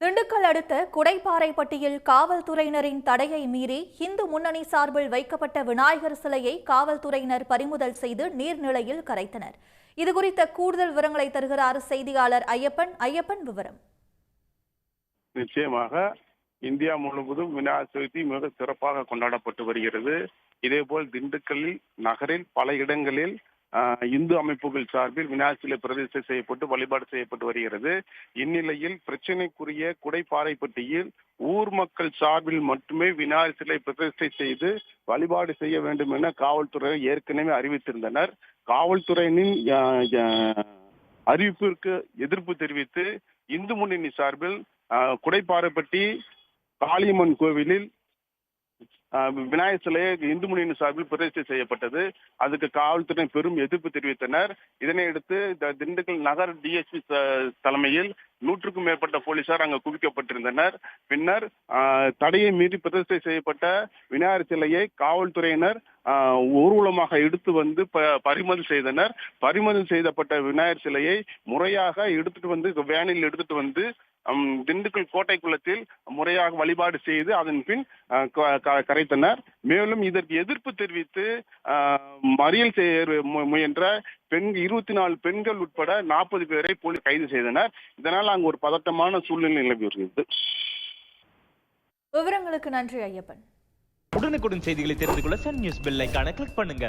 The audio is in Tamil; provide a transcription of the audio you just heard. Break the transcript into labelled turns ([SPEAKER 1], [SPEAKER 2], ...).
[SPEAKER 1] திண்டுக்கல் அடுத்த குடைப்பாறைப்பட்டியில் காவல்துறையினரின் தடையை மீறி இந்து முன்னணி சார்பில் வைக்கப்பட்ட விநாயகர் சிலையை காவல்துறையினர் பறிமுதல் செய்து நீர்நிலையில் கரைத்தனர். இதுகுறித்த கூடுதல் விவரங்களை தருகிறார் செய்தியாளர் ஐயப்பன். விவரம்.
[SPEAKER 2] நிச்சயமாக இந்தியா முழுவதும் விநாயகர் சதுர்த்தி மிக சிறப்பாக கொண்டாடப்பட்டு வருகிறது. இதேபோல் திண்டுக்கல்லில் நகரில் பல இடங்களில் இந்து அமைப்புகள் சார்பில் விநாயகர் சிலை பிரதிஷ்டை செய்யப்பட்டு வழிபாடு செய்யப்பட்டு வருகிறது. இந்நிலையில் பிரச்சனைக்குரிய குடைப்பாறைப்பட்டியில் ஊர் மக்கள் சார்பில் மட்டுமே விநாயகர் சிலை பிரதிஷ்டை செய்து வழிபாடு செய்ய வேண்டும் என காவல்துறை ஏற்கனவே அறிவித்திருந்தனர். காவல்துறையினின் அறிவிப்பிற்கு எதிர்ப்பு தெரிவித்து இந்து முன்னணி சார்பில் குடைப்பாறைப்பட்டி காளியம்மன் கோவிலில் விநாயகர் சிலையை இந்து முன்னணி சார்பில் பிரதிஷ்டை செய்யப்பட்டது. அதுக்கு காவல்துறை பெரும் எதிர்ப்பு தெரிவித்தனர். இதனையடுத்து திண்டுக்கல் நகர் டிஎஸ்பி தலைமையில் 100க்கும் மேற்பட்ட போலீசார் அங்கு குவிக்கப்பட்டிருந்தனர். பின்னர் தடையை மீறி பிரதிஷ்டை செய்யப்பட்ட விநாயகர் சிலையை காவல்துறையினர் ஊர்வலமாக எடுத்து வந்து பறிமுதல் செய்தனர். பறிமுதல் செய்யப்பட்ட விநாயகர் சிலையை முறையாக எடுத்துட்டு வந்து வேனில் எடுத்துட்டு வந்து திண்டுக்கல் கோட்டை குளத்தில் முறையாக வழிபாடு செய்து அதன் பின் கரைத்தனர். மேலும் இதற்கு எதிர்ப்பு தெரிவித்து மறியல் செய்ய முயன்ற 24 பெண்கள் உட்பட 40 பேரை போலீஸ் கைது செய்தனர். இதனால் அங்கு ஒரு பதட்டமான சூழ்நிலை நிலவி வருகிறது.
[SPEAKER 1] விவரங்களுக்கு நன்றி ஐயப்பன்.
[SPEAKER 3] உடனுக்குடன் செய்திகளை தெரிந்து கொள்ள சன் நியூஸ் பெல் ஐகானை கிளிக் பண்ணுங்க.